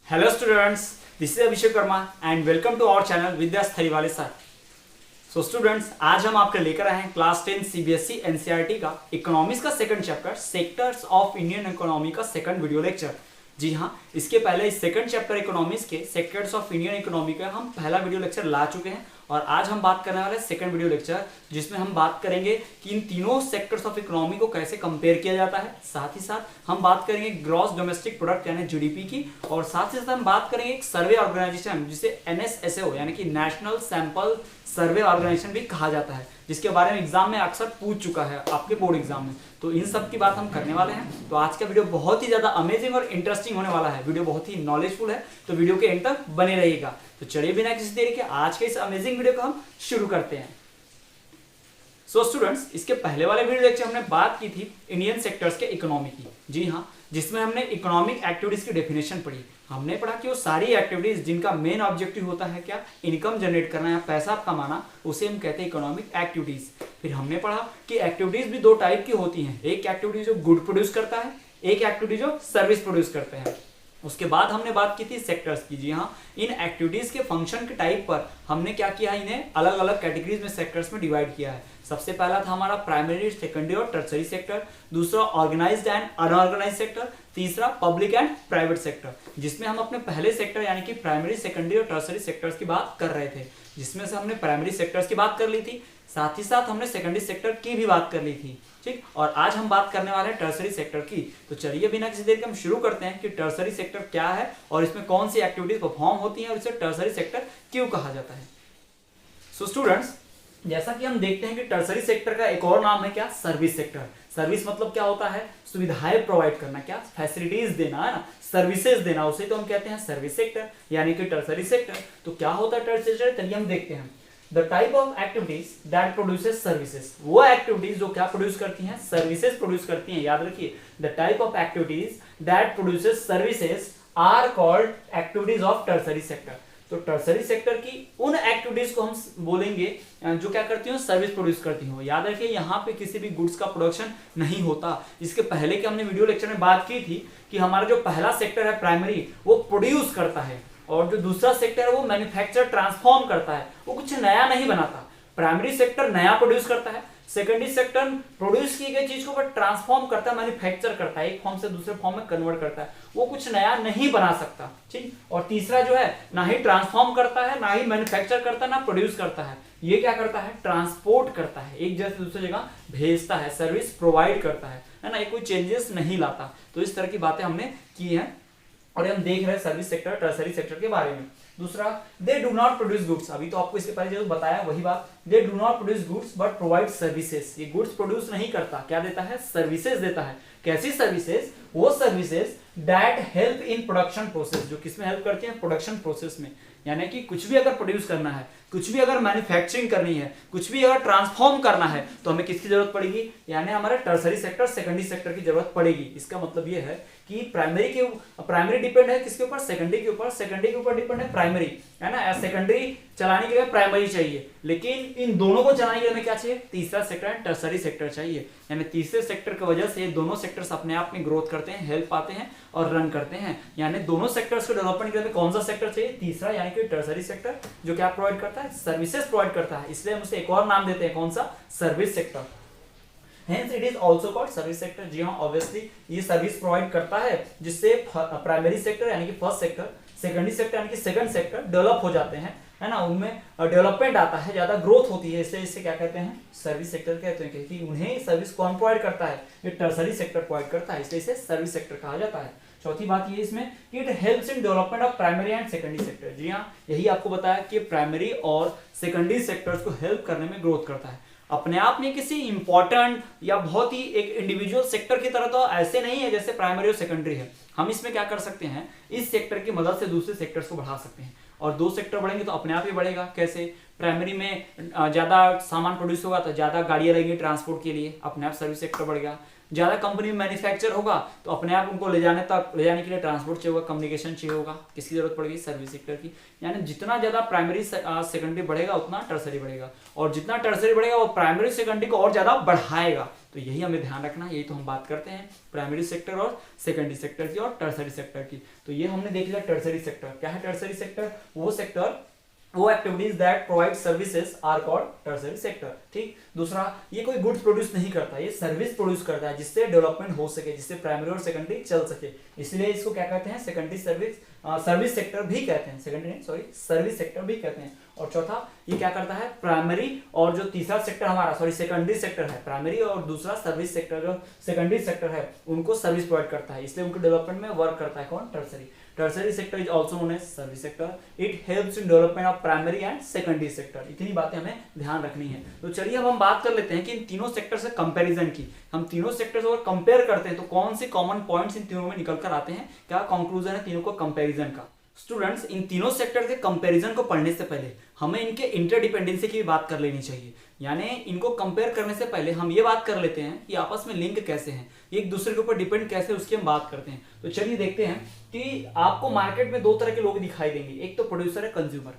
Hello students, this is Abhishek Verma and welcome to our channel विद्यास थरीवाले sir. So students, आज हम आपके लेकर आए हैं क्लास 10 सीबीएसई एनसीईआरटी का इकोनॉमिक्स का second chapter sectors of Indian economy का सेकंड वीडियो लेक्चर। जी हाँ, इसके पहले इस सेकंड चैप्टर इकोनॉमिक्स के सेक्टर्स ऑफ इंडियन इकोनॉमी का हम पहला वीडियो लेक्चर ला चुके हैं और आज हम बात करने वाले सेकंड वीडियो लेक्चर जिसमें हम बात करेंगे कि इन तीनों सेक्टर्स ऑफ इकोनॉमी को कैसे कंपेयर किया जाता है। साथ ही साथ हम बात करेंगे ग्रॉस डोमेस्टिक प्रोडक्ट यानी जीडीपी की, और साथ ही साथ हम बात करेंगे एक सर्वे ऑर्गेनाइजेशन जिसे एनएसएसओ यानी कि नेशनल सैंपल सर्वे ऑर्गेनाइजेशन भी कहा जाता है, जिसके बारे में एग्जाम में अक्सर पूछ चुका है आपके बोर्ड एग्जाम में। तो इन सब की बात हम करने वाले हैं। तो आज का वीडियो बहुत ही ज्यादा अमेजिंग और इंटरेस्टिंग होने वाला है। वीडियो बहुत ही नॉलेजफुल है, तो वीडियो के एंड तक बने रहिएगा। तो चलिए बिना किसी देरी के आज के इस अमेजिंग वीडियो को हम शुरू करते हैं। सो स्टूडेंट्स, इसके पहले वाले वीडियो लेक्चर हमने बात की थी इंडियन सेक्टर्स के इकोनॉमी की। जी हाँ, जिसमें हमने इकोनॉमिक एक्टिविटीज की डेफिनेशन पढ़ी। हमने पढ़ा कि वो सारी एक्टिविटीज जिनका मेन ऑब्जेक्टिव होता है क्या, इनकम जनरेट करना या पैसा कमाना, उसे हम कहते हैं इकोनॉमिक एक्टिविटीज। फिर हमने पढ़ा कि एक्टिविटीज भी दो टाइप की होती हैं, एक एक्टिविटी जो गुड प्रोड्यूस करता है, एक एक्टिविटी जो सर्विस प्रोड्यूस करते हैं। उसके बाद हमने बात की थी सेक्टर्स की। जी हाँ, इन एक्टिविटीज के फंक्शन के टाइप पर हमने क्या किया, इन्हें अलग अलग कैटेगरीज में सेक्टर्स में डिवाइड किया है। सबसे पहला था हमारा प्राइमरी, सेकेंडरी और टर्सरी सेक्टर, दूसरा ऑर्गेनाइज्ड एंड अनऑर्गेनाइज्ड सेक्टर, तीसरा पब्लिक एंड प्राइवेट सेक्टर, जिसमें हम अपने पहले सेक्टर यानी कि प्राइमरी, सेकेंडरी और टर्सरी सेक्टर्स की बात कर रहे थे, जिसमें से हमने प्राइमरी सेक्टर्स की बात कर ली थी, साथ ही साथ हमने सेकेंडरी सेक्टर की भी बात कर ली थी। ठीक, और आज हम बात करने वाले हैं टर्सरी सेक्टर की। तो चलिए बिना किसी देर के हम शुरू करते हैं कि टर्सरी सेक्टर क्या है और इसमें कौन सी एक्टिविटीज परफॉर्म होती हैं और इसे टर्सरी सेक्टर क्यों कहा जाता है। सो स्टूडेंट्स, जैसा कि हम देखते हैं कि टर्सरी सेक्टर का एक और नाम है क्या, सर्विस सेक्टर। सर्विस मतलब क्या होता है, सुविधाएं प्रोवाइड करना, क्या फैसिलिटीज देना, है ना, सर्विसेज देना, उसे तो हम कहते हैं सर्विस सेक्टर यानी कि टर्सरी सेक्टर। तो क्या होता है टर्सरी सेक्टर, चलिए हम देखते हैं। The type of activities that produces services, वो एक्टिविटीज जो क्या प्रोड्यूस करती हैं, सर्विसेज प्रोड्यूस करती हैं। याद रखिए, the type of activities that produces services are called activities of tertiary sector। तो टर्सरी सेक्टर की उन एक्टिविटीज को हम बोलेंगे जो क्या करती हो, सर्विस प्रोड्यूस करती हो। याद रखिए, यहाँ पे किसी भी गुड्स का प्रोडक्शन नहीं होता। इसके पहले के हमने वीडियो लेक्चर में बात की थी कि हमारा जो पहला सेक्टर है प्राइमरी, वो प्रोड्यूस करता है, और जो दूसरा सेक्टर है वो मैन्युफैक्चर ट्रांसफॉर्म करता है, वो कुछ नया नहीं बनाता। प्राइमरी सेक्टर नया प्रोड्यूस करता है, सेकेंडरी सेक्टर प्रोड्यूस की गई चीज को बट ट्रांसफॉर्म करता है, मैन्युफैक्चर करता है, एक फॉर्म से दूसरे फॉर्म में कन्वर्ट करता है, वो कुछ नया नहीं बना सकता। ठीक, और तीसरा जो है ना ही ट्रांसफॉर्म करता है, ना ही मैन्युफैक्चर करता है, ना प्रोड्यूस करता है, ये क्या करता है, ट्रांसपोर्ट करता है, एक जगह से दूसरी जगह भेजता है, सर्विस प्रोवाइड करता है ना, ये कोई चेंजेस नहीं लाता। तो इस तरह की बातें हमने की हैं और हम देख रहे हैं सर्विस सेक्टर, टर्सरी सेक्टर के बारे में। दूसरा, they do not produce goods. अभी तो आपको इसके पहले जो बताया वही बात, they do not produce goods but provide services. ये गुड्स प्रोड्यूस नहीं करता, क्या देता है, सर्विसेज देता है। कैसी सर्विसेज, वो services that help in production process, जो किसमें हेल्प करती हैं, प्रोडक्शन प्रोसेस में। यानी कि कुछ भी अगर प्रोड्यूस करना है, कुछ भी अगर मैन्युफैक्चरिंग करनी है, कुछ भी अगर ट्रांसफॉर्म करना है, तो हमें किसकी जरूरत पड़ेगी, यानी हमारे टर्सरी सेक्टर, सेकेंडरी सेक्टर की जरूरत पड़ेगी। इसका मतलब ये है कि प्राइमरी डिपेंड है किसके ऊपर, सेकेंडरी के ऊपर, सेकेंडरी के ऊपर डिपेंड है प्राइमरी, है ना। सेकेंडरी चलाने के लिए प्राइमरी चाहिए, लेकिन इन दोनों को चलाने के लिए हमें क्या चाहिए, तीसरा सेक्टर एंड टर्सरी सेक्टर चाहिए। यानी तीसरे सेक्टर की वजह से दोनों सेक्टर्स अपने आप में ग्रोथ करते हैं, हेल्प पाते हैं और रन करते हैं। यानी दोनों सेक्टर्स को डेवलपमेंट के लिए कौन सा सेक्टर चाहिए, तीसरा यानी कि टर्सरी सेक्टर, जो क्या प्रोवाइड करता है, सर्विसेज प्रोवाइड करता है। इसलिए हम उसे एक और नाम देते हैं, कौन सा, service sector. Hence it is also called service sector। जी हाँ, ऑब्वियसली ये सर्विस प्रोवाइड करता है जिससे प्राइमरी सेक्टर यानी कि फर्स्ट सेक्टर, सेकेंडरी सेक्टर यानी कि सेकंड सेक्टर डेवलप हो जाते हैं, है ना, उनमें डेवलपमेंट आता है, ज्यादा ग्रोथ होती है, इसलिए इसे क्या कहते हैं, सर्विस सेक्टर कहते हैं, क्योंकि उन्हें सर्विस कौन प्रोवाइड करता है, ये टर्सरी सेक्टर प्रोवाइड करता है, इसलिए इसे सर्विस सेक्टर कहा जाता है। चौथी बात ये इसमें कि it helps in development of primary and secondary sector. जी हाँ, यही आपको बताया कि प्राइमरी और सेकेंडरी सेक्टर्स को हेल्प करने में ग्रोथ करता है। अपने आप में किसी इंपॉर्टेंट या बहुत ही एक इंडिविजुअल सेक्टर की तरह तो ऐसे नहीं है जैसे प्राइमरी और सेकेंडरी है। हम इसमें क्या कर सकते हैं, इस सेक्टर की मदद से दूसरे सेक्टर्स को बढ़ा सकते हैं, और दो सेक्टर बढ़ेंगे तो अपने आप ही बढ़ेगा। कैसे, प्राइमरी में ज्यादा सामान प्रोड्यूस होगा तो ज्यादा गाड़ियां लगेंगी ट्रांसपोर्ट के लिए, अपने आप सर्विस सेक्टर बढ़ेगा। ज्यादा कंपनी में मैन्युफैक्चर होगा तो अपने आप उनको ले जाने के लिए ट्रांसपोर्ट चाहिए होगा, कम्युनिकेशन चाहिए होगा, किसकी जरूरत पड़ेगी, सर्विस सेक्टर की। यानी जितना ज्यादा प्राइमरी सेकेंडरी बढ़ेगा उतना टर्सरी बढ़ेगा, और जितना टर्सरी बढ़ेगा वो प्राइमरी सेकेंडरी को और ज्यादा बढ़ाएगा। तो यही हमें ध्यान रखना है, यही तो हम बात करते हैं प्राइमरी सेक्टर और सेकेंडरी सेक्टर की और टर्सरी सेक्टर की। तो ये हमने देख लिया टर्सरी सेक्टर। क्या है टर्सरी सेक्टर? वो सेक्टर, वो activities that provide services are called tertiary sector. ठीक। दूसरा, ये कोई गुड्स प्रोड्यूस नहीं करता, ये सर्विस प्रोड्यूस करता है जिससे डेवलपमेंट हो सके, जिससे प्राइमरी और सेकेंडरी चल सके, इसलिए इसको क्या कहते हैं, सेकेंडरी सर्विस सेक्टर भी कहते हैं, सेकेंडरी नहीं सॉरी सर्विस सेक्टर भी कहते हैं। और चौथा, ये क्या करता है, प्राइमरी और जो तीसरा सेक्टर हमारा सेकेंडरी सेक्टर है, प्राइमरी और दूसरा सर्विस सेक्टर जो सेकेंडरी सेक्टर है उनको सर्विस प्रोवाइड करता है, इसलिए उनके डेवलपमेंट में वर्क करता है कौन, tertiary. Tertiary sector is also known as service sector. It helps in development of primary and secondary sector. इतनी बातें हमें ध्यान रखनी है। तो चलिए अब हम बात कर लेते हैं कि इन तीनों सेक्टर से कंपैरिजन की। हम तीनों सेक्टर से अगर कंपेयर करते हैं तो कौन से कॉमन पॉइंट्स इन तीनों में निकल कर आते हैं, क्या कंक्लूजन है तीनों को कंपैरिजन का। स्टूडेंट्स, इन तीनों सेक्टर के कंपैरिजन को पढ़ने से पहले हमें इनके इंटरडिपेंडेंसी की भी बात कर लेनी चाहिए। यानी इनको कंपेयर करने से पहले हम ये बात कर लेते हैं कि आपस में लिंक कैसे हैं, एक दूसरे के ऊपर डिपेंड कैसे, उसकी हम बात करते हैं। तो चलिए देखते हैं कि आपको मार्केट में दो तरह के लोग दिखाई देंगे, एक तो प्रोड्यूसर है, कंज्यूमर।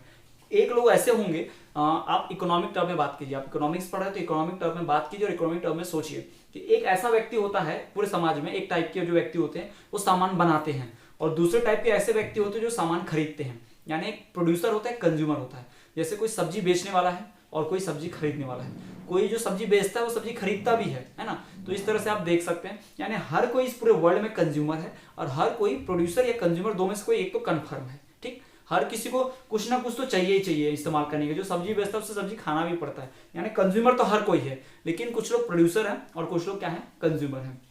एक लोग ऐसे होंगे, आप इकोनॉमिक टर्म में बात कीजिए, आप इकोनॉमिक्स पढ़ रहे हैं तो इकोनॉमिक टर्म में बात कीजिए और इकोनॉमिक टर्म में सोचिए कि एक ऐसा व्यक्ति होता है पूरे समाज में, एक टाइप के जो व्यक्ति होते हैं वो सामान बनाते हैं, और दूसरे टाइप के ऐसे व्यक्ति होते हैं जो सामान खरीदते हैं। यानी एक प्रोड्यूसर होता है, कंज्यूमर होता है। जैसे कोई सब्जी बेचने वाला है और कोई सब्जी खरीदने वाला है, कोई जो सब्जी बेचता है वो सब्जी खरीदता भी है ना। तो इस तरह से आप देख सकते हैं, यानी हर कोई इस पूरे वर्ल्ड में कंज्यूमर है और हर कोई प्रोड्यूसर या कंज्यूमर, दो में से कोई एक तो कन्फर्म है। ठीक। हर किसी को कुछ ना कुछ तो चाहिए ही चाहिए इस्तेमाल करने के, जो सब्जी बेचता है उससे सब्जी खाना भी पड़ता है। यानी कंज्यूमर तो हर कोई है, लेकिन कुछ लोग प्रोड्यूसर हैं और कुछ लोग क्या है, कंज्यूमर हैं।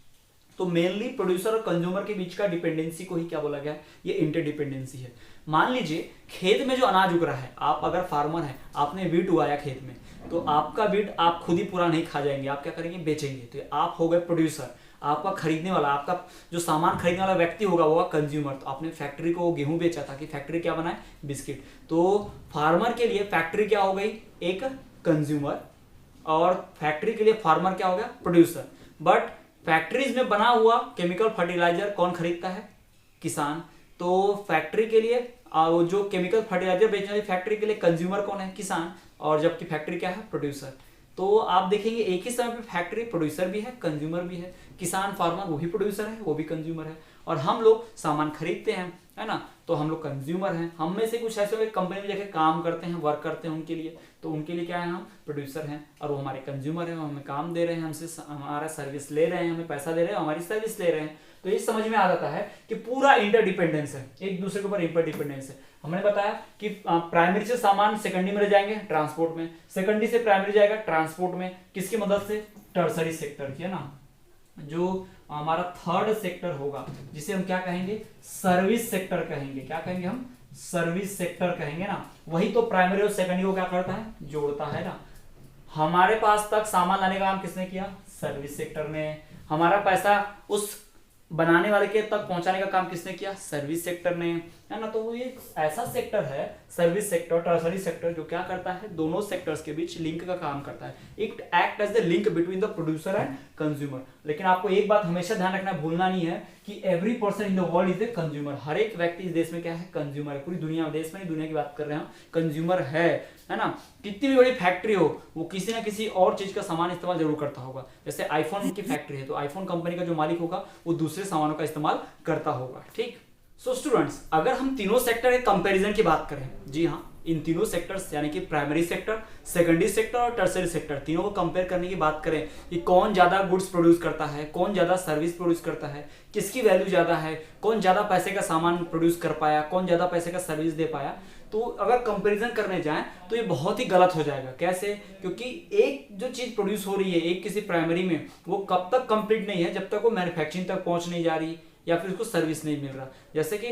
तो मेनली प्रोड्यूसर और कंज्यूमर के बीच का डिपेंडेंसी को ही क्या बोला गया है, ये इंटरडिपेंडेंसी है। मान लीजिए खेत में जो अनाज उग रहा है, आप अगर फार्मर हैं, आपने वीट उगाया खेत में, तो आपका वीट आप खुद ही पूरा नहीं खा जाएंगे, आप क्या करेंगे, बेचेंगे। तो आप हो गए प्रोड्यूसर। आपका खरीदने वाला, आपका जो सामान खरीदने वाला व्यक्ति होगा वो होगा कंज्यूमर। तो आपने फैक्ट्री को गेहूं बेचा था कि फैक्ट्री क्या बनाए, बिस्किट। तो फार्मर के लिए फैक्ट्री क्या हो गई, एक कंज्यूमर, और फैक्ट्री के लिए फार्मर क्या हो गया, प्रोड्यूसर। बट फैक्ट्रीज में बना हुआ केमिकल फर्टिलाइजर कौन खरीदता है, किसान। तो फैक्ट्री के लिए जो केमिकल फर्टिलाइजर बेचने वाली फैक्ट्री के लिए कंज्यूमर कौन है, किसान, और जबकि फैक्ट्री क्या है, प्रोड्यूसर। तो आप देखेंगे एक ही समय पे फैक्ट्री प्रोड्यूसर भी है, कंज्यूमर भी है, किसान फार्मर वो भी प्रोड्यूसर है, वो भी कंज्यूमर है, और हम लोग सामान खरीदते हैं, है ना, तो हम लोग कंज्यूमर हैं। हम में से कुछ ऐसे लोग कंपनी में जाकर काम करते हैं, वर्क करते हैं उनके लिए, तो उनके लिए क्या है, हम प्रोड्यूसर हैं, और वो हमारे कंज्यूमर हैं, वो हमें काम दे रहे हैं, हमसे हमारा सर्विस ले रहे हैं, हमें पैसा दे रहे हैं, हमारी सर्विस ले रहे हैं। तो ये समझ में आ जाता है कि पूरा इंटरडिपेंडेंस है, एक दूसरे के ऊपर इंटरडिपेंडेंस है। हमने बताया कि प्राइमरी से सामान सेकेंडरी में जाएंगे ट्रांसपोर्ट में, सेकेंडरी से प्राइमरी जाएगा ट्रांसपोर्ट में, किसकी मदद से, टर्सरी सेक्टर की, है ना। जो हमारा थर्ड सेक्टर होगा जिसे हम क्या कहेंगे, सर्विस सेक्टर कहेंगे। क्या कहेंगे हम, सर्विस सेक्टर कहेंगे ना। वही तो प्राइमरी और सेकेंडरी को क्या करता है, जोड़ता है ना। हमारे पास तक सामान लाने का काम किसने किया, सर्विस सेक्टर ने। हमारा पैसा उस बनाने वाले के तक पहुंचाने का काम किसने किया, सर्विस सेक्टर ने, है ना। तो वो ये ऐसा सेक्टर है, सर्विस सेक्टर, टर्सरी सेक्टर, जो क्या करता है, दोनों सेक्टर्स के बीच लिंक का काम करता है। It act as the link between the producer and consumer. लेकिन आपको एक बात हमेशा ध्यान रखना, भूलना नहीं है कि every person in the world is a consumer. हर एक व्यक्ति इस देश में क्या है, कंज्यूमर है। पूरी दुनिया में, देश में नहीं, दुनिया की बात कर रहे हैं, कंज्यूमर है ना। कितनी भी बड़ी फैक्ट्री हो, वो किसी ना किसी और चीज का सामान इस्तेमाल जरूर करता होगा। जैसे आईफोन की फैक्ट्री है तो आईफोन कंपनी का जो मालिक होगा वो दूसरे सामानों का इस्तेमाल करता होगा। ठीक। सो स्टूडेंट्स, अगर हम तीनों सेक्टर के कंपैरिजन की बात करें, जी हाँ, इन तीनों सेक्टर्स यानी कि प्राइमरी सेक्टर, सेकेंडरी सेक्टर और टर्सरी सेक्टर, तीनों को कंपेयर करने की बात करें कि कौन ज्यादा गुड्स प्रोड्यूस करता है, कौन ज्यादा सर्विस प्रोड्यूस करता है, किसकी वैल्यू ज्यादा है, कौन ज्यादा पैसे का सामान प्रोड्यूस कर पाया, कौन ज्यादा पैसे का सर्विस दे पाया, तो अगर कंपैरिजन करने जाएं तो ये बहुत ही गलत हो जाएगा। कैसे, क्योंकि एक जो चीज प्रोड्यूस हो रही है एक किसी प्राइमरी में, वो कब तक कंप्लीट नहीं है जब तक वो मैन्युफैक्चरिंग तक पहुंच नहीं जा रही या फिर उसको सर्विस नहीं मिल रहा। जैसे कि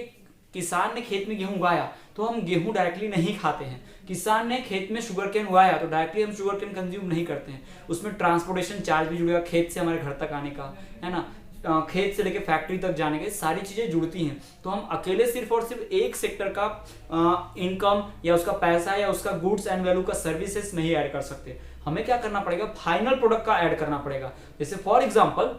किसान ने खेत में गेहूं उगाया तो हम गेहूं डायरेक्टली नहीं खाते हैं। किसान ने खेत में शुगर केन उगाया तो डायरेक्टली हम शुगर केन कंज्यूम नहीं करते हैं, उसमें ट्रांसपोर्टेशन चार्ज भी जुड़ेगा खेत से हमारे घर तक आने का, है ना, खेत से लेके फैक्ट्री तक जाने के, सारी चीजें जुड़ती हैं। तो हम अकेले सिर्फ और सिर्फ एक सेक्टर का इनकम या उसका पैसा या उसका गुड्स एंड वैल्यू का सर्विसेज नहीं ऐड कर सकते। हमें क्या करना पड़ेगा, फाइनल प्रोडक्ट का ऐड करना पड़ेगा। जैसे फॉर एग्जांपल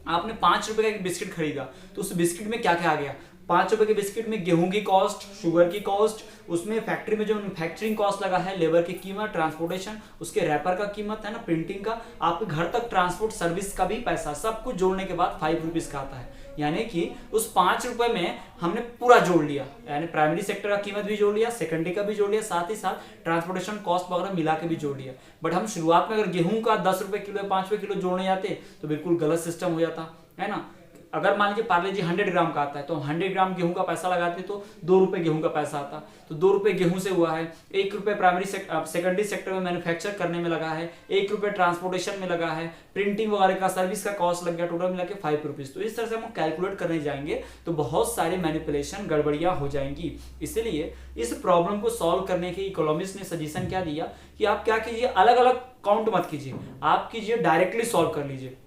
आपने 5 रुपए का एक बिस्किट खरीदा, तो उस बिस्किट में क्या क्या आ गया? 5 रुपए के बिस्किट में गेहूं की कॉस्ट, शुगर की कॉस्ट, उसमें फैक्ट्री में जो मैन्युफैक्चरिंग कॉस्ट लगा है, लेबर की कीमत, ट्रांसपोर्टेशन, उसके रैपर का कीमत है ना, प्रिंटिंग का, आपके घर तक ट्रांसपोर्ट सर्विस का भी पैसा, सब कुछ जोड़ने के बाद 5 रुपीज का आता है। यानी कि उस 5 रुपए में हमने पूरा जोड़ लिया, यानी प्राइमरी सेक्टर का कीमत भी जोड़ लिया, सेकेंडरी का भी जोड़ लिया, साथ ही साथ ट्रांसपोर्टेशन कॉस्ट वगैरह मिला के भी जोड़ लिया। बट हम शुरुआत में अगर गेहूं का 10 रुपए किलो या 5 रुपए किलो जोड़ने जाते तो बिल्कुल गलत सिस्टम हो जाता है ना। अगर मान लीजिए पार्ले जी 100 ग्राम का आता है, तो हम 100 ग्राम गेहूं का पैसा लगाते तो 2 रुपए गेहूं का पैसा आता, तो 2 रुपए गेहूं से हुआ है, 1 रुपए प्राइमरी सेकेंडरी सेक्टर में मैन्युफैक्चर करने में लगा है, 1 रुपए ट्रांसपोर्टेशन में लगा है, प्रिंटिंग वगैरह का सर्विस का कॉस्ट लग गया, टोटल मिला के 5 रुपीज। तो इस तरह से हम कैलकुलेट करने जाएंगे तो बहुत सारी मैनिपुलेशन गड़बड़ियां हो जाएंगी। इसलिए इस प्रॉब्लम को सॉल्व करने के इकोनॉमिस्ट ने सजेशन क्या दिया कि आप क्या कीजिए, अलग अलग काउंट मत कीजिए, आप कीजिए डायरेक्टली सॉल्व कर लीजिए,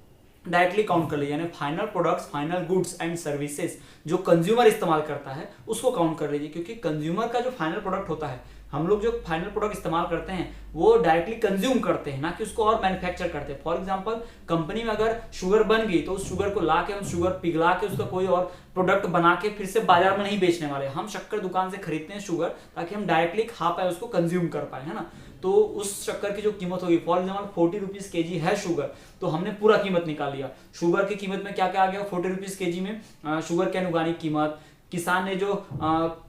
डायरेक्टली काउंट कर लीजिए, यानी final products, final goods and services जो कंज्यूमर इस्तेमाल करता है उसको काउंट कर लीजिए। क्योंकि कंज्यूमर का जो फाइनल प्रोडक्ट होता है, हम लोग जो फाइनल प्रोडक्ट इस्तेमाल करते हैं वो डायरेक्टली कंज्यूम करते हैं, ना कि उसको और मैन्युफैक्चर करते हैं। फॉर एग्जांपल कंपनी में अगर शुगर बन गई तो उस शुगर को ला के हम शुगर पिघला के उसका कोई और प्रोडक्ट बना के फिर से बाजार में नहीं बेचने वाले, हम शक्कर दुकान से खरीदते हैं शुगर, ताकि हम डायरेक्टली खा पाए, उसको कंज्यूम कर पाए, है ना। तो उस शक्कर की जो कीमत होगी, फॉर एग्जाम्पल 40 रुपीज के जी है शुगर, तो हमने पूरा कीमत निकाल लिया। शुगर की कीमत में क्या क्या आ गया? 40 रुपीज के जी में शुगर कैन उगाने की कीमत, किसान ने जो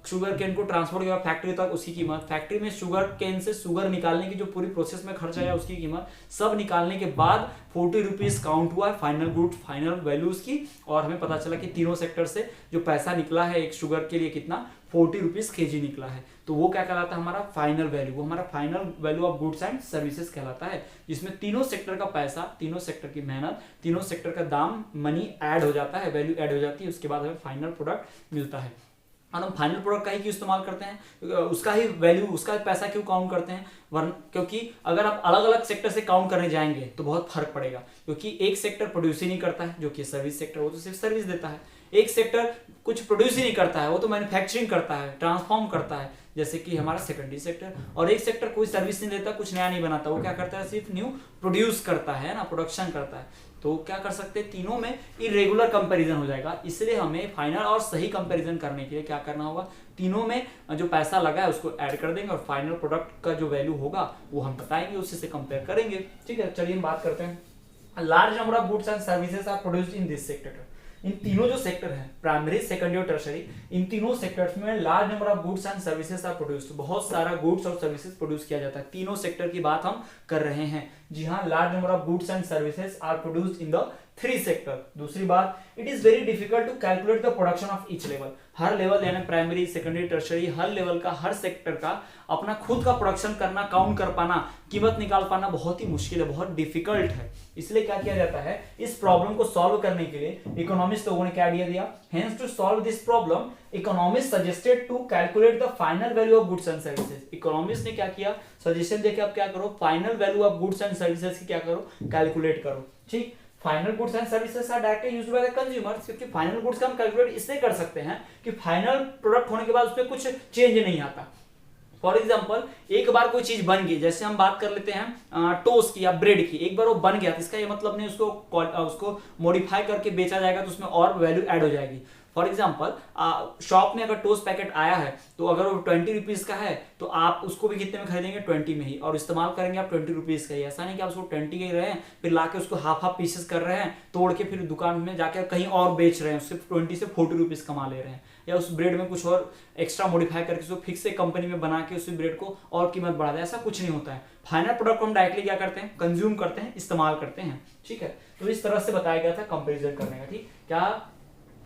शुगर केन को ट्रांसपोर्ट किया फैक्ट्री तक उसकी कीमत, फैक्ट्री में शुगर केन से शुगर निकालने की जो पूरी प्रोसेस में खर्च आया उसकी कीमत, सब निकालने के बाद 40 रुपीज काउंट हुआ है फाइनल गुड, फाइनल वैल्यूज की। और हमें पता चला कि तीनों सेक्टर से जो पैसा निकला है एक शुगर के लिए कितना, 40 रुपीज के जी निकला है। तो वो क्या कहलाता है? हमारा फाइनल वैल्यू, वो हमारा final value of goods and services कहलाता है, जिसमें तीनों सेक्टर का पैसा, तीनों सेक्टर की मेहनत, तीनों सेक्टर का दाम, मनी ऐड हो जाता है, वैल्यू ऐड हो जाती है, उसके बाद हमें फाइनल प्रोडक्ट मिलता है। और हम फाइनल प्रोडक्ट का ही क्यों इस्तेमाल करते हैं, उसका ही वैल्यू, उसका ही पैसा क्यों काउंट करते हैं? वरना क्योंकि अगर आप अलग अलग सेक्टर से काउंट करने जाएंगे तो बहुत फर्क पड़ेगा, क्योंकि एक सेक्टर प्रोड्यूस ही नहीं करता है, जो कि सर्विस सेक्टर, वो तो सिर्फ सर्विस देता है। एक सेक्टर कुछ प्रोड्यूस ही नहीं करता है, वो तो मैन्युफैक्चरिंग करता है, ट्रांसफॉर्म करता है, जैसे कि हमारा सेकेंडरी सेक्टर। और एक सेक्टर कोई सर्विस नहीं देता, कुछ नया नहीं बनाता, वो क्या करता है? सिर्फ न्यू प्रोड्यूस करता है ना, प्रोडक्शन करता है। तो क्या कर सकते हैं, तीनों में इरेगुलर कंपैरिजन हो जाएगा। इसलिए हमें फाइनल और सही कंपैरिजन करने के लिए क्या करना होगा, तीनों में जो पैसा लगा है उसको ऐड कर देंगे और फाइनल प्रोडक्ट का जो वैल्यू होगा वो हम बताएंगे, उसी से कंपेयर करेंगे। ठीक है, चलिए हम बात करते हैं। Large number of goods and services are produced in this sector. इन तीनों जो सेक्टर है, प्राइमरी, सेकेंडरी और टर्शरी, इन तीनों सेक्टर्स में large number of goods and services are produced, बहुत सारा गुड्स और सर्विसेज प्रोड्यूस किया जाता है। तीनों सेक्टर की बात हम कर रहे हैं। जी हाँ, large number of goods and services are produced in the 3 sector. दूसरी बात, it is very difficult to calculate the production of each level. हर लेवल यानी प्राइमरी, सेकेंडरी, टर्शरी, हर लेवल का, हर सेक्टर का अपना खुद का प्रोडक्शन करना, काउंट कर पाना, कीमत निकाल पाना बहुत ही मुश्किल है, बहुत डिफिकल्ट है। इसलिए क्या किया जाता है, इस प्रॉब्लम को सॉल्व करने के लिए इकोनॉमिस्ट लोगों ने क्या आइडिया दिया, hence to solve this problem economist suggested to calculate the final value of goods and services. Economist ने क्या किया, सजेशन देके आप क्या करो, final value of goods and services की क्या करो, कैलकुलेट करो। ठीक, final goods and services are directly used by the consumers, क्योंकि फाइनल गुड्स का हम कैलकुलेट इसलिए कर सकते हैं कि फाइनल प्रोडक्ट होने के बाद उसमें कुछ चेंज नहीं आता। फॉर एग्जाम्पल, एक बार कोई चीज बन गई, जैसे हम बात कर लेते हैं टोस्ट की या ब्रेड की, एक बार वो बन गया तो इसका ये मतलब नहीं उसको मॉडिफाई करके बेचा जाएगा तो उसमें और वैल्यू ऐड हो जाएगी। फॉर एग्जाम्पल, शॉप में अगर टोस्ट पैकेट आया है तो अगर वो 20 रुपीज का है तो आप उसको भी कितने में खरीदेंगे, 20 में ही, और इस्तेमाल करेंगे आप 20 रुपीज का ही। ऐसा नहीं कि आप उसको 20 के ही रहे हैं फिर लाके उसको हाफ पीसेस कर रहे हैं, तोड़ के फिर दुकान में जाकर कहीं और बेच रहे हैं, उससे 20 से 40 रुपीज कमा ले रहे हैं, या उस ब्रेड में कुछ और एक्स्ट्रा मॉडिफाई करके उसको फिक्स से कंपनी में बना के उस ब्रेड को और कीमत बढ़ा दे, ऐसा कुछ नहीं होता है। फाइनल प्रोडक्ट को हम डायरेक्टली क्या करते हैं, कंज्यूम करते हैं, इस्तेमाल करते हैं। ठीक है, तो इस तरह से बताया गया था कंपेरिजन करने का। ठीक, क्या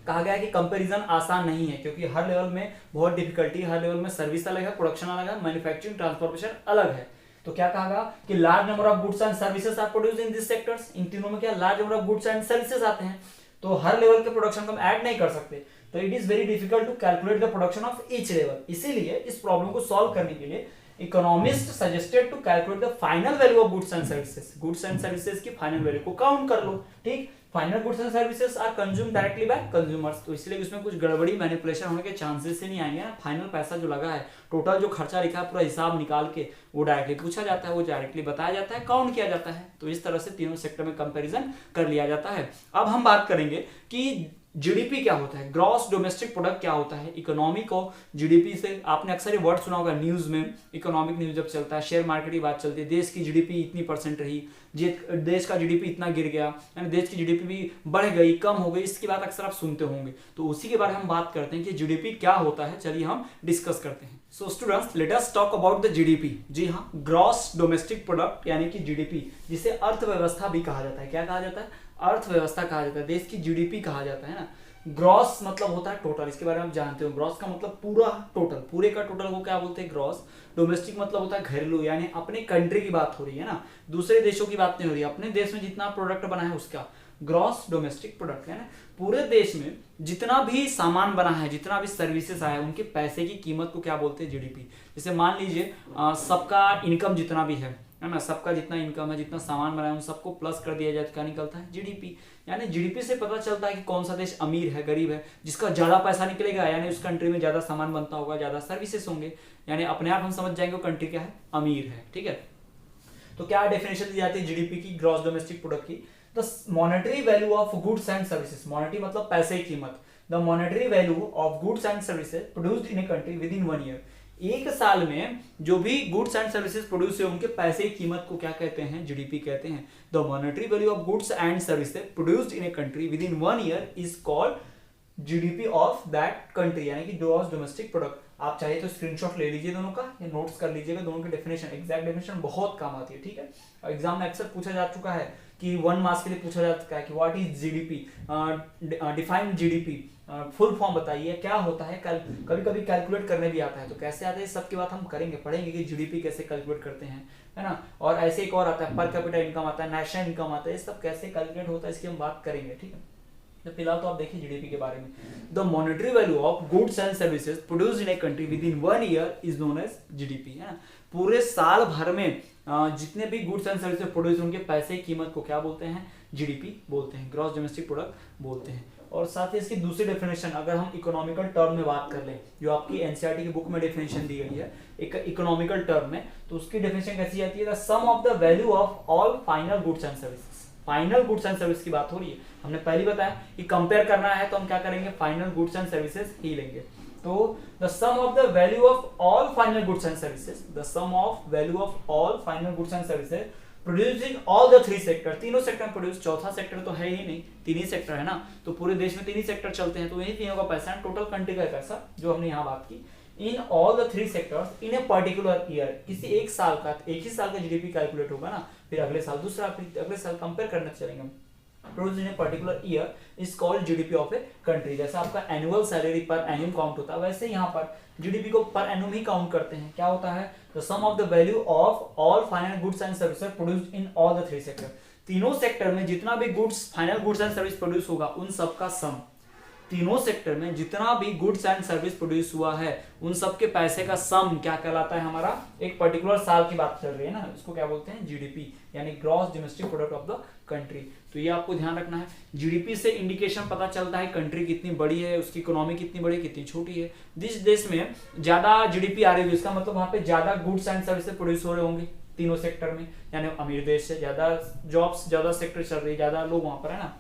कहा गया है कि कंपैरिजन आसान नहीं है, क्योंकि हर लेवल में बहुत डिफिकल्टी, हर लेवल में सर्विस अलग है, प्रोडक्शन अलग है, मैन्युफैक्चरिंग, ट्रांसपोर्टेशन अलग है। तो क्या कहा गया कि large number of goods and services are produced in this sectors. इन तीनों में क्या large number of goods and services आते हैं, तो हर लेवल के प्रोडक्शन को हम ऐड नहीं कर सकते, तो it is very difficult to calculate the production of each level. इसीलिए इस प्रॉब्लम को सॉल्व करने के लिए economist suggested to calculate the final value of goods and services. Goods and services की फाइनल वैल्यू को काउंट कर लो। ठीक, final goods and services are consume directly by consumers, तो इसलिए उसमें कुछ गड़बड़ी मैनिपुलेशन होने के चांसेस ही नहीं आएंगे ना। फाइनल पैसा जो लगा है, टोटल जो खर्चा लिखा है, पूरा हिसाब निकाल के वो डायरेक्टली पूछा जाता है, वो डायरेक्टली बताया जाता है, काउंट किया जाता है। तो इस तरह से तीनों सेक्टर में कंपैरिजन कर लिया जाता है। अब हम बात करेंगे कि जीडीपी क्या होता है, ग्रॉस डोमेस्टिक प्रोडक्ट क्या होता है। इकोनॉमी को जीडीपी से, आपने अक्सर ये वर्ड सुना होगा न्यूज में, इकोनॉमिक न्यूज जब चलता है, शेयर मार्केट की बात चलती है, देश की जीडीपी इतनी % रही, देश का जीडीपी इतना गिर गया, यानी देश की जीडीपी भी बढ़ गई, कम हो गई, इसकी बात अक्सर आप सुनते होंगे। तो उसी के बारे में हम बात करते हैं कि जीडीपी क्या होता है। चलिए हम डिस्कस करते हैं। So students, let us talk about the GDP. जी हाँ, ग्रॉस डोमेस्टिक प्रोडक्ट यानी कि जीडीपी, जिसे अर्थव्यवस्था भी कहा जाता है। क्या कहा जाता है? अर्थव्यवस्था कहा जाता है, देश की जीडीपी कहा जाता है ना। ग्रॉस मतलब होता है टोटल, इसके बारे में आप जानते हो। ग्रॉस का मतलब पूरा टोटल, पूरे का टोटल को क्या बोलते हैं? ग्रॉस। डोमेस्टिक मतलब होता है घरेलू, यानी अपने कंट्री की बात हो रही है ना, दूसरे देशों की बात नहीं हो रही है, अपने देश में जितना प्रोडक्ट बना है उसका ग्रॉस डोमेस्टिक प्रोडक्ट है ना। पूरे देश में जितना भी सामान बना है, जितना भी सर्विसेज आया है, उनके पैसे की कीमत को क्या बोलते हैं? जीडीपी। जैसे मान लीजिए सबका इनकम जितना भी है ना, सबका जितना इनकम है, जितना सामान बना है, उन सबको प्लस कर दिया जाए तो क्या निकलता है? जीडीपी। यानी जीडीपी से पता चलता है कि कौन सा देश अमीर है, गरीब है। जिसका ज्यादा पैसा निकलेगा यानी उस कंट्री में ज्यादा सामान बनता होगा, ज्यादा सर्विसेज होंगे, यानी अपने आप हम समझ जाएंगे वो कंट्री क्या है? अमीर है। ठीक है, तो क्या डेफिनेशन दी जाती है जीडीपी की, ग्रॉस डोमेस्टिक प्रोडक्ट की? The monetary value of goods and services, monetary मतलब पैसे की कीमत, the monetary value of goods and services produced in a country within 1 year. एक साल में जो भी गुड्स एंड सर्विसेज प्रोड्यूस हुए उनके पैसे की कीमत को क्या कहते हैं? जीडीपी कहते हैं। The monetary value of goods and services produced in a country within 1 year is called GDP of that country, यानी कि ग्रॉस डोमेस्टिक प्रोडक्ट। आप चाहे तो स्क्रीनशॉट ले लीजिए दोनों का, या नोट्स कर लीजिएगा, दोनों की डेफिनेशन, एग्जैक्ट डेफिनेशन बहुत काम आती है। ठीक है, एग्जाम में अक्सर पूछा जा चुका है कि 1 मार्क्स के लिए पूछा जा चुका है कि what is GDP, define GDP, full form बताइए क्या होता है। कभी कभी कैलकुलेट करने भी आता है, तो कैसे आता है सबकी बात हम करेंगे, पढ़ेंगे कि जीडीपी कैसे कैलकुलेट करते हैं, है ना। और ऐसे एक और आता है पर कैपिटा इनकम आता है, नेशनल इनकम आता है, ये सब कैसे कैलकुलेट होता है इसकी हम बात करेंगे। ठीक है, तो फिलहाल तो आप देखिए जीडीपी के बारे में। The monetary value of goods and services produced in a country within 1 year is known as GDP, है ना। पूरे साल भर में जितने भी गुड्स एंड सर्विसेज प्रोड्यूस उनके पैसे की कीमत को क्या बोलते हैं? जीडीपी बोलते हैं, ग्रॉस डोमेस्टिक प्रोडक्ट बोलते हैं। और साथ ही इसकी दूसरी डेफिनेशन अगर हम इकोनॉमिकल टर्म में बात कर लें, जो आपकी एनसीईआरटी की बुक में डेफिनेशन दी गई है एक इकोनॉमिकल टर्म में, तो उसकी डेफिनेशन कैसी आती है? The sum of the value of all final goods and services. Final goods and service की बात हो रही है, हमने पहले बताया कि कंपेयर करना है तो हम क्या करेंगे? फाइनल गुड्स एंड सर्विसेज ही लेंगे। तो the sum of the value of all final goods and services, the sum of value of all final goods and services produced in all the 3 sector, तीनों सेक्टर में produce, चौथा sector तो है ही नहीं, 3 ही sector है ना, तो पूरे देश में 3 ही सेक्टर चलते हैं, तो यही तीनों का पैसा है, टोटल कंट्री का पैसा जो हमने यहाँ बात की। इन all the 3 sectors in a particular year, किसी एक साल का, एक ही साल का जीडीपी कैलकुलेट होगा ना, फिर अगले साल दूसरा, फिर अगले साल कंपेयर करने चलेंगे। Produce in a particular year is called GDP of a country. जैसा आपका एनुअल सैलरी पर एनुअम काउंट होता है, वैसे यहाँ पर जीडीपी को पर एनुअम ही काउंट करते हैं। क्या होता है? The sum of the value of all final goods and services produced in all the 3 sector, तीनों सेक्टर में जितना भी goods, final goods and service produce होगा उन सबका सम, तीनों सेक्टर में जितना भी गुड्स एंड सर्विस प्रोड्यूस हुआ है उन सब के पैसे का सम क्या कहलाता है? हमारा एक पर्टिकुलर साल की बात चल रही है ना, इसको क्या बोलते हैं? जीडीपी, यानी gross domestic product of the country. तो ये आपको ध्यान रखना है। जीडीपी से इंडिकेशन पता चलता है कंट्री कितनी बड़ी है, उसकी इकोनॉमी कितनी बड़ी है, कितनी छोटी है। जिस देश में ज्यादा जीडीपी आ रही है इसका मतलब वहां पे ज्यादा गुड्स एंड सर्विसेज प्रोड्यूस हो रहे होंगे तीनों सेक्टर में, यानी अमीर देश से ज्यादा जॉब्स, ज्यादा सेक्टर चल रही है, ज्यादा लोग वहां पर है ना।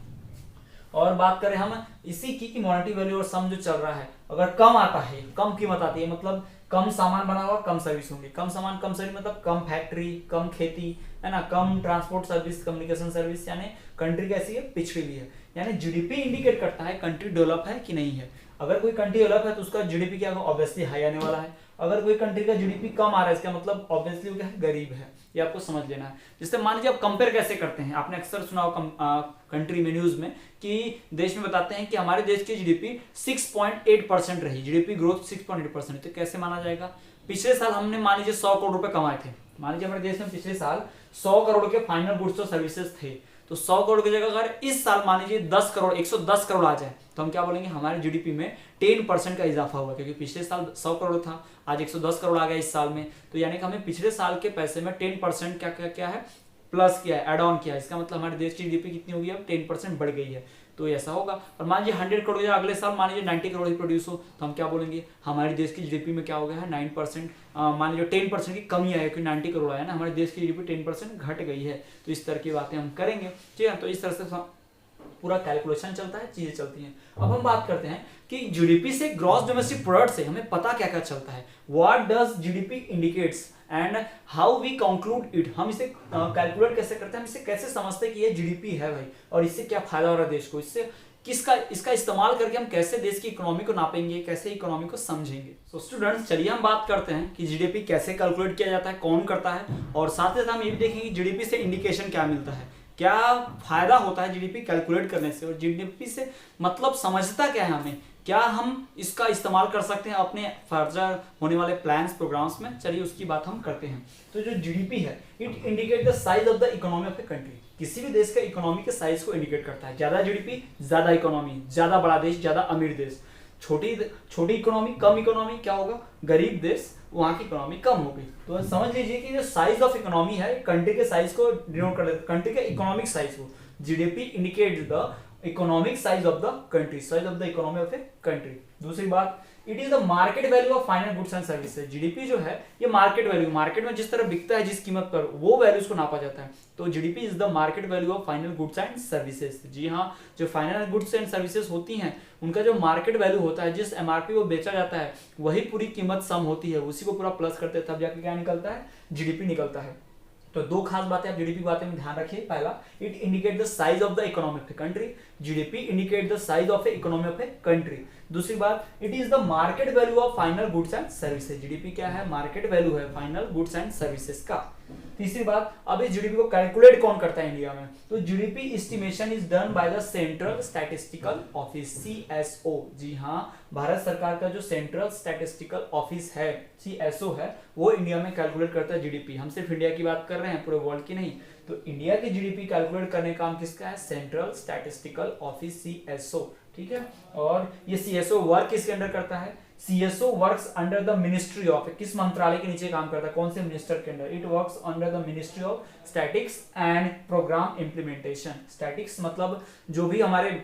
और बात करें हम इसी की मॉनेटरी वैल्यू और सम जो चल रहा है, अगर कम आता है, कम कीमत आती है, मतलब कम सामान बना हुआ, कम सर्विस होंगी, कम सामान कम सर्विस मतलब कम फैक्ट्री, कम खेती, है ना, कम ट्रांसपोर्ट सर्विस, कम्युनिकेशन सर्विस, यानी कंट्री कैसी है? पिछड़ी हुई है। यानी जीडीपी इंडिकेट करता है कंट्री डेवलप है कि नहीं है। अगर कोई कंट्री डेवलप है तो उसका जीडीपी क्या होगा? ऑब्वियसली हाई आने वाला है। अगर कोई कंट्री का जीडीपी कम आ रहा है इसका मतलब ऑब्वियसली क्या है? गरीब है। ये आपको समझ लेना है। जिससे मान लीजिए आप कंपेयर कैसे करते हैं, आपने अक्सर सुना होगा कंट्री में, न्यूज में, कि देश में बताते हैं कि हमारे देश की जीडीपी 6.8% रही, जीडीपी ग्रोथ 6.8%। तो कैसे माना जाएगा? पिछले साल हमने मान लीजिए 100 करोड़ रुपए कमाए थे, मान लीजिए हमारे देश में पिछले साल 100 करोड़ के फाइनल गुड्स और सर्विसेज थे, तो 100 करोड़ की जगह अगर इस साल मान लीजिए 10 करोड़ 110 करोड़ आ जाए तो हम क्या बोलेंगे? हमारे जीडीपी में 10% का इजाफा हुआ, क्योंकि पिछले साल 100 करोड़ था, आज 110 करोड़ आ गया इस साल में। तो यानी कि हमें पिछले साल के पैसे में 10% क्या है? प्लस किया है, एड ऑन किया है, इसका मतलब हमारे देश की जीडीपी कितनी होगी, अब 10% बढ़ गई है, तो ऐसा होगा। और मान लीजिए 100 करोड़ या अगले साल मान लीजिए 90 करोड़ ही प्रोड्यूस हो, तो हम क्या बोलेंगे, हमारे देश की जीडीपी में क्या हो गया है 9%, मान लीजिए 10% की कमी आई है, क्योंकि 90 करोड़ आया ना, हमारे देश की जीडीपी 10% घट गई है। तो इस तरह की बातें हम करेंगे, ठीक है। तो इस तरह से पूरा कैलकुलेशन चलता है, चीजें चलती हैं। अब हम बात करते हैं कि जीडीपी से, ग्रॉस डोमेस्टिक प्रोडक्ट से हमें पता क्या क्या चलता है, what does GDP indicates and how we conclude it. हम इसे कैलकुलेट कैसे करते हैं, हम इसे कैसे समझते हैं कि ये जीडीपी है भाई, और इससे क्या फायदा हो रहा है देश को, इससे इसका इस्तेमाल करके हम कैसे देश की इकोनॉमी को नापेंगे, कैसे इकोनॉमी को समझेंगे। सो स्टूडेंट्स, चलिए हम बात करते हैं कि जीडीपी कैसे कैलकुलेट किया जाता है, कौन करता है, और साथ ही साथ हम ये भी देखेंगे जीडीपी से इंडिकेशन क्या मिलता है, क्या फायदा होता है जीडीपी कैलकुलेट करने से, और जीडीपी से मतलब समझता क्या है हमें, क्या हम इसका इस्तेमाल कर सकते हैं अपने फर्दर होने वाले प्लान्स प्रोग्राम्स में। चलिए उसकी बात हम करते हैं। तो जो जीडीपी है, it indicate the size of the economy of a country. किसी भी देश का इकोनॉमी के साइज को इंडिकेट करता है। ज्यादा जीडीपी ज्यादा इकोनॉमी, ज्यादा बड़ा देश ज्यादा अमीर देश, छोटी इकोनॉमी कम इकोनॉमी, क्या होगा, गरीब देश, वहां की इकोनॉमी कम हो गई। तो समझ लीजिए कि जो साइज ऑफ इकोनॉमी है, कंट्री के साइज को डिनोट कर देता है, कंट्री के इकोनॉमिक साइज को। GDP indicate the economic size of the country, size of the economy of a country. दूसरी बात, it is the market value of final goods and services. GDP जो है ये मार्केट वैल्यू, मार्केट में जिस तरह बिकता है जिस कीमत पर, वो वैल्यूज को नापा जाता है। तो GDP is the market value of final goods and services. जी हाँ, जो फाइनल गुड्स एंड सर्विसेज होती हैं उनका जो मार्केट वैल्यू होता है, जिस एमआरपी को बेचा जाता है वही पूरी कीमत सम होती है, उसी को पूरा प्लस करते हैं, तब जाके क्या निकलता है, जीडीपी निकलता है। तो दो खास बातें आप जीडीपी बातें में ध्यान रखिए। पहला, it indicate the size of the economy of a country. GDP indicate the size of A economy of a country. दूसरी बात, it is the market value of final goods and services. GDP क्या है, market value है final goods and services का। तीसरी बात, अब इस जीडीपी को कैलकुलेट कौन करता है इंडिया में, तो GDP estimation is done by the Central Statistical Office, CSO. जी हाँ, भारत सरकार का जो सेंट्रल स्टैटिस्टिकल ऑफिस है, सीएसओ है, वो इंडिया में कैलकुलेट करता है जीडीपी। हम सिर्फ इंडिया की बात कर रहे हैं, पूरे वर्ल्ड की नहीं। तो इंडिया की जीडीपी कैलकुलेट करने का काम किसका है, सेंट्रल स्टैटिस्टिकल ऑफिस, सीएसओ। ठीक है, और ये सीएसओ वर्क किसके अंडर करता है, CSO works under the ministry of, किस मंत्रालय के नीचे काम करता है, कौन से मिनिस्टर के under, it works under the ministry of statics and program implementation. Statics मतलब जो भी हमारे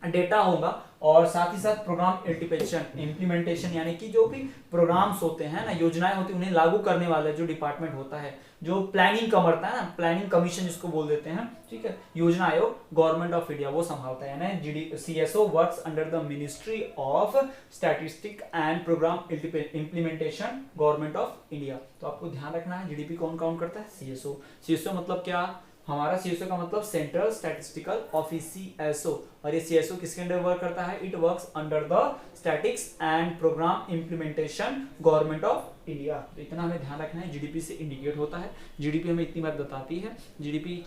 डेटा होगा, और साथ ही साथ प्रोग्राम इंप्लीमेंटेशन यानी कि जो भी प्रोग्राम्स होते हैं ना, योजनाएं होती हैं, उन्हें लागू करने वाला जो डिपार्टमेंट होता है, जो प्लानिंग करता है ना, प्लानिंग कमीशन जिसको बोल देते हैं, ठीक है, योजना आयोग, गवर्नमेंट ऑफ इंडिया वो संभालता है। यानी CSO works under the ministry of statistic and program implementation, government of India. तो आपको ध्यान रखना है जीडीपी कौन काउंट करता है, सीएसओ। सीएसओ मतलब क्या, हमारा सीएसओ का मतलब सेंट्रल स्टैटिस्टिकल ऑफिस, सीएसओ। और ये सीएसओ किसके अंडर वर्क करता है, it works under the statics and program implementation, government of India. तो इतना हमें ध्यान रखना है, जीडीपी से इंडिकेट होता है। जीडीपी हमें इतनी बात बताती है, जीडीपी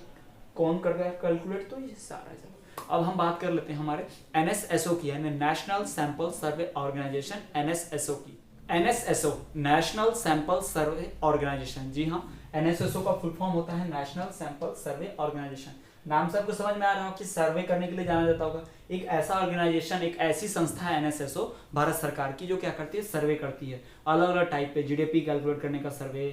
कौन कर रहा है कैलकुलेट, तो ये सारा है। अब हम बात कर लेते हैं हमारे एनएसएसओ की, यानी National sample survey organisation, NSSO की। NSSO National sample survey Organisation. जी हाँ, एनएसएसओ का फुल फॉर्म होता है नेशनल सैंपल सर्वे ऑर्गेनाइजेशन। नाम से आपको समझ में आ रहा हो कि सर्वे करने के लिए जाना जाता होगा। एक ऐसा ऑर्गेनाइजेशन, एक ऐसी संस्था है एनएसएसओ भारत सरकार की, जो क्या करती है, सर्वे करती है अलग अलग टाइप पे, जीडीपी कैलकुलेट करने का सर्वे,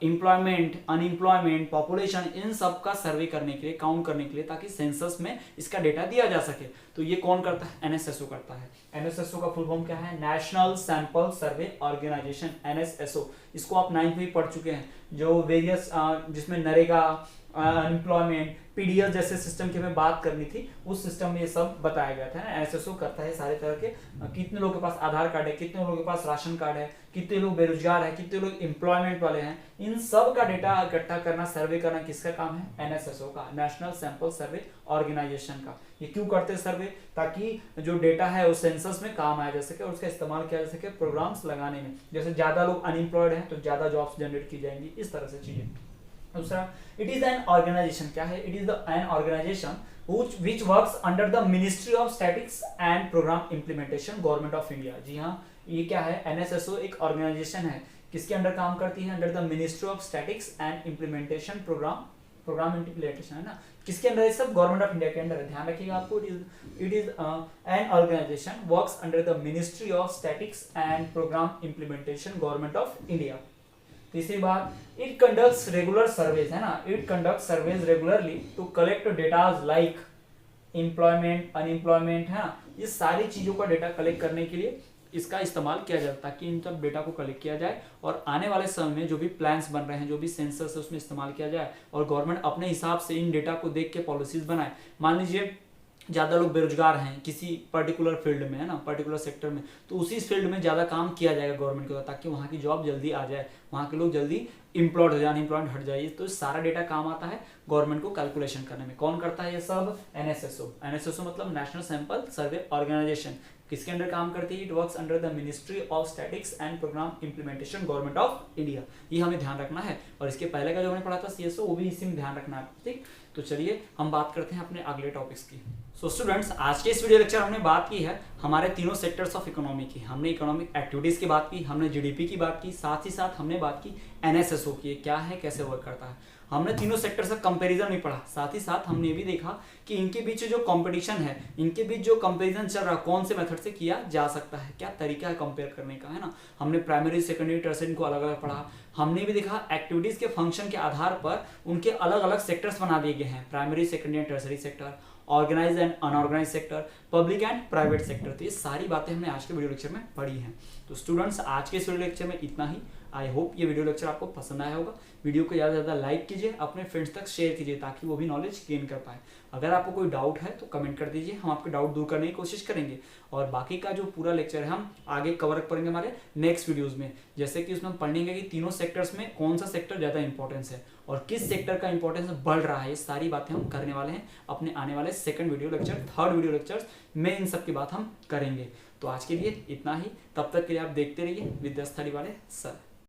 एम्प्लॉयमेंट, अनएम्प्लॉयमेंट, पॉपुलेशन, इन सब का सर्वे करने के लिए, काउंट करने के लिए, ताकि सेंसस में इसका डेटा दिया जा सके। तो ये कौन करता है, एनएसएसओ करता है। एनएसएसओ का फुल फॉर्म क्या है, national sample survey organisation, NSSO. इसको आप 9th में पढ़ चुके हैं, जो वेरियस जिसमें नरेगा, अनएम्प्लॉयमेंट, पीडीएस जैसे सिस्टम की हमें बात करनी थी, उस सिस्टम में ये सब बताया गया था ना। एनएसएसओ करता है सारे तरह के, कितने लोगों के पास आधार कार्ड है, कितने लोगों के पास राशन कार्ड है, कितने लोग बेरोजगार है, कितने लोग एम्प्लॉयमेंट वाले हैं, इन सब का डेटा इकट्ठा करना, सर्वे करना किसका काम है, एनएसएसओ का, नेशनल सैंपल सर्वे ऑर्गेनाइजेशन का। ये क्यों करते हैं सर्वे, ताकि जो डेटा है वो सेंसस में काम आया जा सके और उसका इस्तेमाल किया जा सके प्रोग्राम्स लगाने में। जैसे ज्यादा लोग अनएम्प्लॉयड हैं तो ज्यादा जॉब्स जनरेट की जाएंगी, इस तरह से चीजें। दूसरा, इट इज एन ऑर्गेनाइजेशन, क्या है, it is an organization which works under the Ministry of Statistics and Program Implementation, Government of India। जी हाँ, ये क्या है, एनएसएसओ एक ऑर्गेनाइजेशन है, किसके अंडर काम करती है, under the ministry of statics and implementation, program implementation है ना, किसके अंडर है, सब गवर्नमेंट ऑफ इंडिया के अंडर है। ध्यान रखिएगा आपको, it is an organization works under the ministry of statics and program implementation, government of India. तीसरी बात, इट कंडक्ट्स रेगुलर सर्वेज, है ना, it conduct surveys regularly to collect datas like employment, unemployment, है ना, ये सारी चीजों का डेटा कलेक्ट करने के लिए इसका इस्तेमाल किया जाता है, ताकि इन सब डेटा को कलेक्ट किया जाए और आने वाले समय में जो भी प्लान्स बन रहे हैं, जो भी सेंसर्स है, उसमें इस्तेमाल किया जाए और गवर्नमेंट अपने हिसाब से इन डेटा को देख के पॉलिसीज बनाए। मान लीजिए ज़्यादा लोग बेरोजगार हैं किसी पर्टिकुलर फील्ड में, है ना, पर्टिकुलर सेक्टर में, तो उसी फील्ड में ज़्यादा काम किया जाएगा गवर्नमेंट के द्वारा, ताकि वहाँ की जॉब जल्दी आ जाए, वहाँ के लोग जल्दी एम्प्लॉयड हो जाए, अनएम्प्लॉयड हट जाए। तो सारा डेटा काम आता है गवर्नमेंट को कैलकुलेशन करने में। कौन करता है ये सब? एनएसएसओ। एनएसएसओ मतलब नेशनल सैंपल सर्वे ऑर्गेनाइजेशन। किसके अंडर काम करती है? It works under the ministry of statics and program implementation, government of India. ये हमें ध्यान रखना है, और इसके पहले का जो हमने पढ़ा था सीएसओ, वो भी इसी में ध्यान रखना है, ठीक। तो चलिए हम बात करते हैं अपने अगले टॉपिक्स की। सो स्टूडेंट्स, आज के इस वीडियो लेक्चर हमने बात की है हमारे तीनों सेक्टर्स ऑफ इकोनॉमी की। हमने इकोनॉमिक एक्टिविटीज की बात की, हमने जीडीपी की बात की, साथ ही साथ हमने बात की एनएसएसओ की, क्या है, कैसे वर्क करता है। हमने तीनों सेक्टर से कंपैरिजन भी पढ़ा, साथ ही साथ हमने भी देखा कि इनके बीच जो कंपटीशन है, इनके बीच जो कंपैरिजन चल रहा है, कौन से मेथड से किया जा सकता है, क्या तरीका है कंपेयर करने का, है ना। हमने प्राइमरी, सेकेंडरी, टर्शियरी को अलग अलग पढ़ा। हमने भी देखा एक्टिविटीज के फंक्शन के आधार पर उनके अलग अलग सेक्टर्स बना दिए गए हैं, primary, secondary, tertiary sector, organize and unorganize sector, public and private sector. तो ये सारी बातें हमने आज के वीडियो लेक्चर में पढ़ी हैं। तो स्टूडेंट्स, आज के इस वीडियो लेक्चर में इतना ही। आई होप ये वीडियो लेक्चर आपको पसंद आया होगा। वीडियो को ज़्यादा से ज़्यादा लाइक कीजिए, अपने फ्रेंड्स तक शेयर कीजिए, ताकि वो भी नॉलेज गेन कर पाए। अगर आपको कोई डाउट है तो कमेंट कर दीजिए, हम आपके डाउट दूर करने की कोशिश करेंगे। और बाकी का जो पूरा लेक्चर है हम आगे कवर करेंगे हमारे नेक्स्ट वीडियोज़ में, जैसे कि उसमें हम पढ़ेंगे कि तीनों सेक्टर्स में कौन सा सेक्टर ज़्यादा इंपॉर्टेंस है और किस सेक्टर का इंपॉर्टेंस बढ़ रहा है। ये सारी बातें हम करने वाले हैं अपने आने वाले second video lecture, third video lectures में इन सब की बात हम करेंगे। तो आज के लिए इतना ही, तब तक के लिए आप देखते रहिए विद्यास्थली वाले सर।